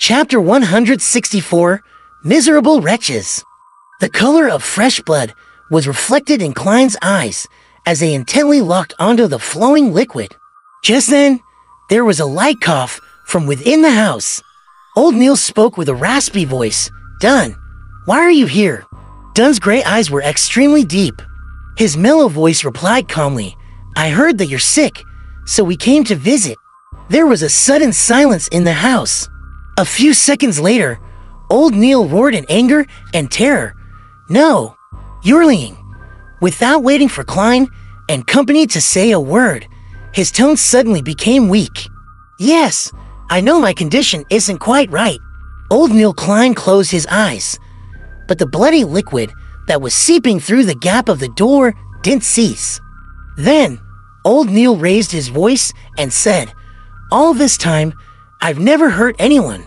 Chapter 164, Miserable Wretches. The color of fresh blood was reflected in Klein's eyes as they intently locked onto the flowing liquid. Just then, there was a light cough from within the house. Old Neil spoke with a raspy voice. "Dunn, why are you here?" Dunn's gray eyes were extremely deep. His mellow voice replied calmly, "I heard that you're sick, so we came to visit." There was a sudden silence in the house. A few seconds later, Old Neil roared in anger and terror. "No, you're lying." Without waiting for Klein and company to say a word, his tone suddenly became weak. "Yes, I know my condition isn't quite right." Old Neil Klein closed his eyes, but the bloody liquid that was seeping through the gap of the door didn't cease. Then, Old Neil raised his voice and said, "All this time, I've never hurt anyone,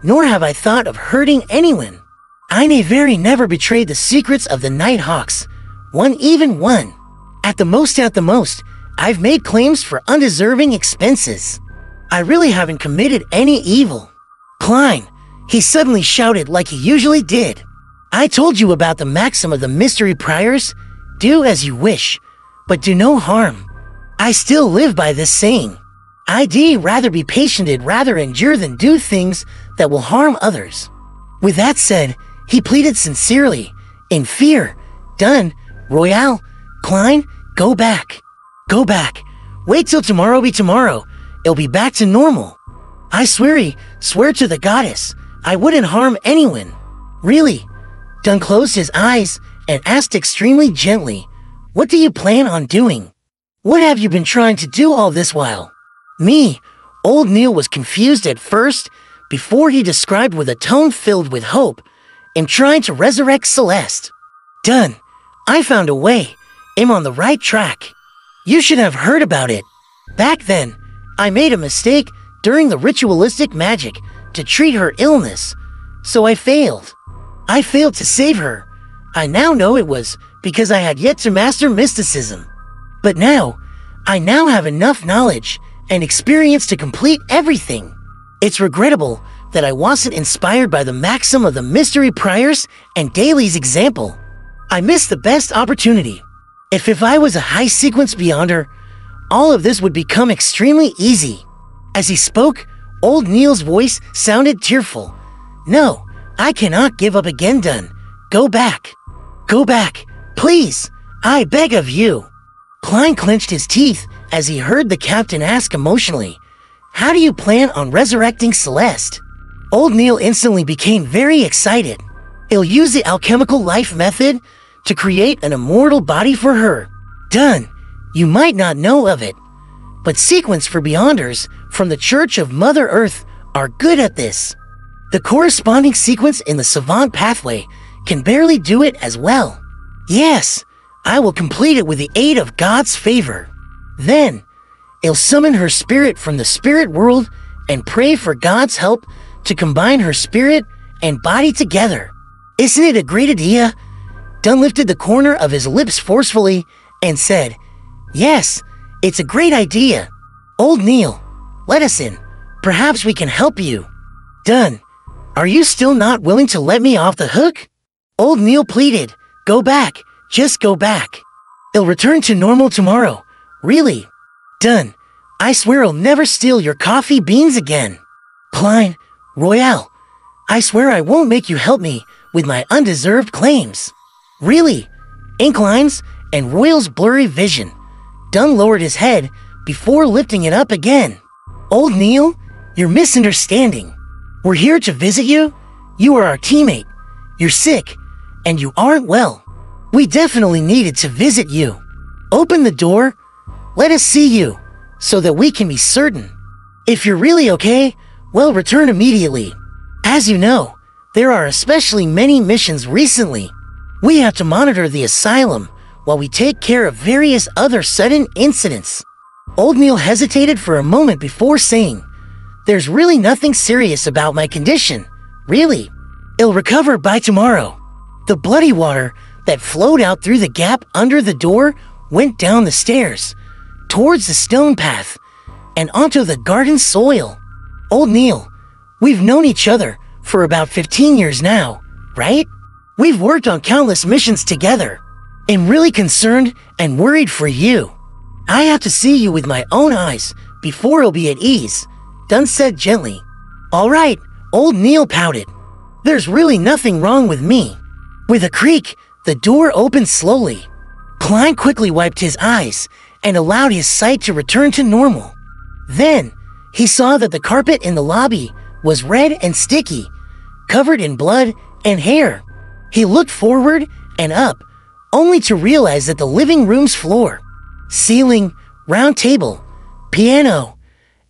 nor have I thought of hurting anyone. I never betrayed the secrets of the Nighthawks, even one. At the most, I've made claims for undeserving expenses. I really haven't committed any evil." "Klein," he suddenly shouted like he usually did. "I told you about the maxim of the mystery priors, do as you wish, but do no harm. I still live by this saying. I'd rather be patiented rather endure than do things that will harm others." With that said, he pleaded sincerely, in fear, "Dunn, Royale, Klein, go back. Go back. Wait till tomorrow be tomorrow. It'll be back to normal. I swear to the goddess, I wouldn't harm anyone. Really." Dunn closed his eyes and asked extremely gently, "What do you plan on doing? What have you been trying to do all this while?" Me, Old Neil was confused at first before he described with a tone filled with hope, "I'm trying to resurrect Celeste." "Dunn, I found a way. I'm on the right track. You should have heard about it. Back then, I made a mistake during the ritualistic magic to treat her illness, so I failed. I failed to save her. I now know it was because I had yet to master mysticism. But now, I have enough knowledge and experience to complete everything. It's regrettable that I wasn't inspired by the maxim of the mystery priors and Daly's example. I missed the best opportunity. If I was a high sequence beyonder, all of this would become extremely easy." As he spoke, Old Neil's voice sounded tearful. "No, I cannot give up again, Dunn. Go back. Go back. Please, I beg of you." Klein clenched his teeth as he heard the captain ask emotionally, "How do you plan on resurrecting Celeste?" Old Neil instantly became very excited. "He'll use the alchemical life method to create an immortal body for her. Dunn, you might not know of it, but sequence for Beyonders from the Church of Mother Earth are good at this. The corresponding sequence in the Savant pathway can barely do it as well. Yes, I will complete it with the aid of God's favor. Then, he'll summon her spirit from the spirit world and pray for God's help to combine her spirit and body together. Isn't it a great idea?" Dunn lifted the corner of his lips forcefully and said, "Yes, it's a great idea. Old Neil, let us in. Perhaps we can help you." "Dunn, are you still not willing to let me off the hook?" Old Neil pleaded, "Go back, just go back. It'll return to normal tomorrow. Really. Dunn, I swear I'll never steal your coffee beans again. Klein, Royale, I swear I won't make you help me with my undeserved claims. Really." In Klein's and Royale's blurry vision, Dunn lowered his head before lifting it up again. "Old Neil, you're misunderstanding. We're here to visit you. You are our teammate. You're sick, and you aren't well. We definitely needed to visit you. Open the door. Let us see you, so that we can be certain. If you're really okay, well, return immediately. As you know, there are especially many missions recently. We have to monitor the asylum while we take care of various other sudden incidents." Old Neil hesitated for a moment before saying, "There's really nothing serious about my condition. Really. It'll recover by tomorrow." The bloody water that flowed out through the gap under the door went down the stairs, towards the stone path, and onto the garden soil. "Old Neil, We've known each other for about 15 years now, right? We've worked on countless missions together. I'm really concerned and worried for you. I have to see you with my own eyes before I'll be at ease, Dunn said gently. All right, old Neil pouted. There's really nothing wrong with me. With a creak, the door opened slowly. Klein quickly wiped his eyes and allowed his sight to return to normal. Then, he saw that the carpet in the lobby was red and sticky, covered in blood and hair. He looked forward and up, only to realize that the living room's floor, ceiling, round table, piano,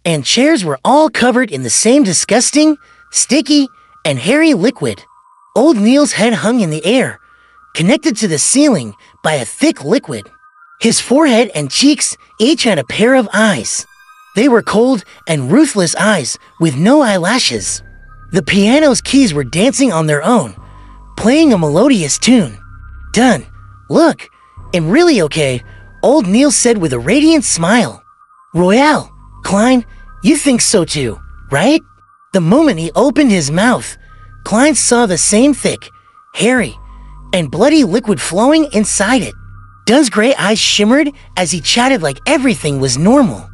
and chairs were all covered in the same disgusting, sticky, and hairy liquid. Old Neil's head hung in the air, connected to the ceiling by a thick liquid. His forehead and cheeks each had a pair of eyes. They were cold and ruthless eyes with no eyelashes. The piano's keys were dancing on their own, playing a melodious tune. Done. Look, I'm really okay, old Neil said with a radiant smile. Royale, Klein, you think so too, right? The moment he opened his mouth, Klein saw the same thick, hairy, and bloody liquid flowing inside it. Dunn's gray eyes shimmered as he chatted like everything was normal.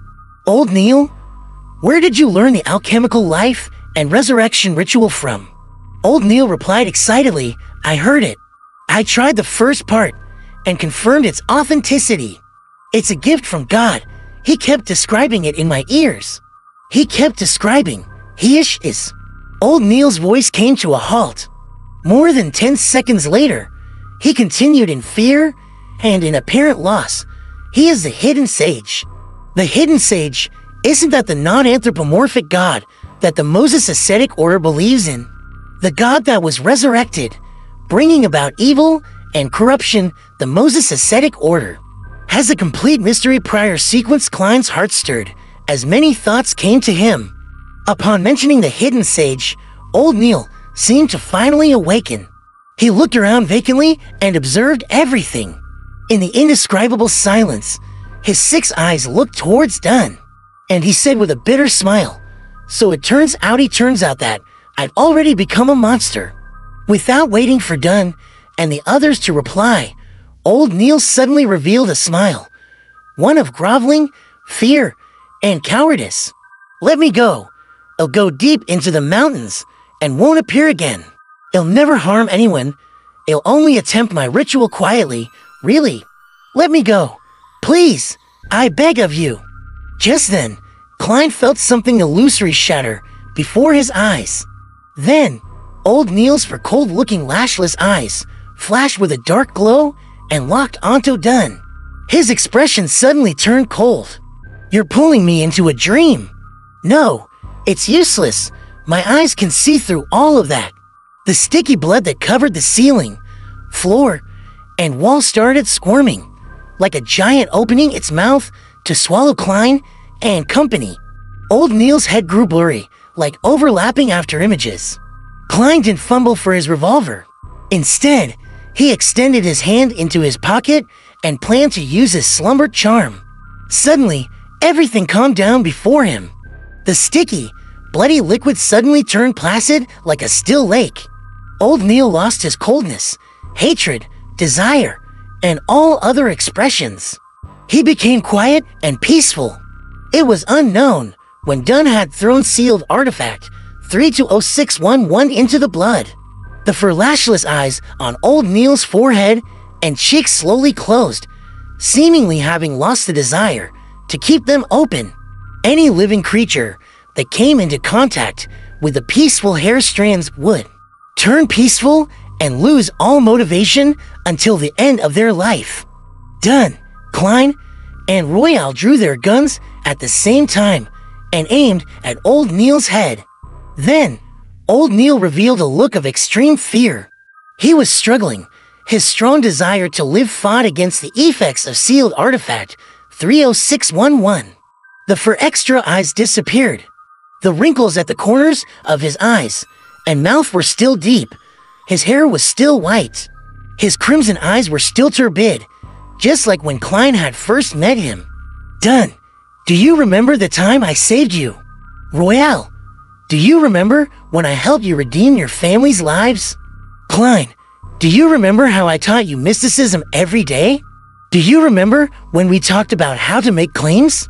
Old Neil, where did you learn the alchemical life and resurrection ritual from? Old Neil replied excitedly, I heard it. I tried the first part and confirmed its authenticity. It's a gift from God. He kept describing it in my ears. He kept describing. He-ish is. Old Neil's voice came to a halt. More than 10 seconds later, he continued in fear and in apparent loss. He is the hidden sage. The hidden sage, isn't that the non-anthropomorphic god that the Moses ascetic order believes in? The god that was resurrected, bringing about evil and corruption. The Moses ascetic order has a complete mystery. Prior sequence. Klein's heart stirred as many thoughts came to him. Upon mentioning the hidden sage, old Neil seemed to finally awaken. He looked around vacantly and observed everything. In the indescribable silence, his 6 eyes looked towards Dunn, and he said with a bitter smile, so it turns out that I've already become a monster. Without waiting for Dunn and the others to reply, old Neil suddenly revealed a smile, one of groveling, fear, and cowardice. Let me go. I'll go deep into the mountains and won't appear again. I'll never harm anyone. I'll only attempt my ritual quietly, really. Let me go. Please, I beg of you. Just then, Klein felt something illusory shatter before his eyes. Then, old Neil's for cold-looking lashless eyes flashed with a dark glow and locked onto Dunn. His expression suddenly turned cold. You're pulling me into a dream. No, it's useless. My eyes can see through all of that. The sticky blood that covered the ceiling, floor, and wall started squirming, like a giant opening its mouth to swallow Klein and company. Old Neil's head grew blurry, like overlapping after images. Klein didn't fumble for his revolver. Instead, he extended his hand into his pocket and planned to use his slumber charm. Suddenly, everything calmed down before him. The sticky, bloody liquid suddenly turned placid like a still lake. Old Neil lost his coldness, hatred, desire, and all other expressions. He became quiet and peaceful. It was unknown when Dunn had thrown sealed artifact 320611 into the blood. The fur-lashless eyes on old Neil's forehead and cheeks slowly closed, seemingly having lost the desire to keep them open. Any living creature that came into contact with the peaceful hair strands would turn peaceful and lose all motivation until the end of their life. Dunn, Klein, and Royale drew their guns at the same time and aimed at old Neil's head. Then, old Neil revealed a look of extreme fear. He was struggling. His strong desire to live fought against the effects of sealed artifact 30611. The fur extra eyes disappeared. The wrinkles at the corners of his eyes and mouth were still deep. His hair was still white. His crimson eyes were still turbid, just like when Klein had first met him. Dunn, do you remember the time I saved you? Royale, Do you remember when I helped you redeem your family's lives? Klein, do you remember how I taught you mysticism every day? Do you remember when we talked about how to make claims?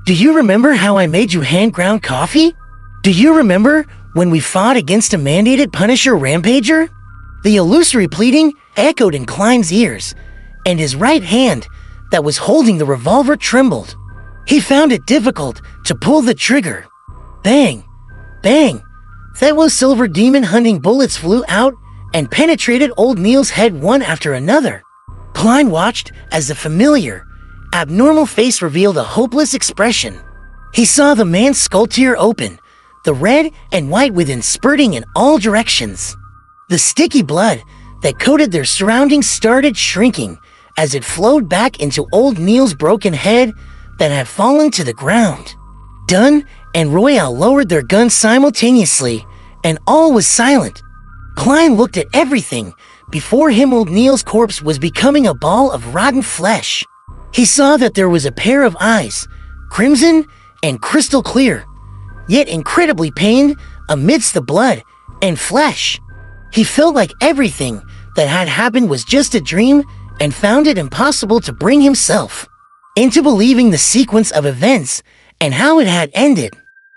Do you remember how I made you hand-ground coffee? Do you remember when we fought against a mandated Punisher rampager? The illusory pleading echoed in Klein's ears, and his right hand that was holding the revolver trembled. He found it difficult to pull the trigger. Bang! Bang! Thewos silver demon hunting bullets flew out and penetrated old Neil's head one after another. Klein watched as the familiar, abnormal face revealed a hopeless expression. He saw the man's skull tear open, the red and white within spurting in all directions. The sticky blood that coated their surroundings started shrinking as it flowed back into old Neil's broken head that had fallen to the ground. Dunn and Royale lowered their guns simultaneously, and all was silent. Klein looked at everything. Before him, old Neil's corpse was becoming a ball of rotten flesh. He saw that there was a pair of eyes, crimson and crystal clear, yet incredibly pained amidst the blood and flesh. He felt like everything that had happened was just a dream and found it impossible to bring himself into believing the sequence of events and how it had ended.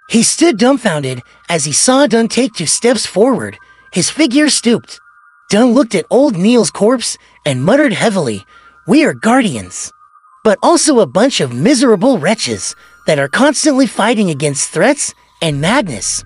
He stood dumbfounded as he saw Dunn take 2 steps forward. His figure stooped. Dunn looked at old Neil's corpse and muttered heavily, "We are guardians, but also a bunch of miserable wretches that are constantly fighting against threats and madness."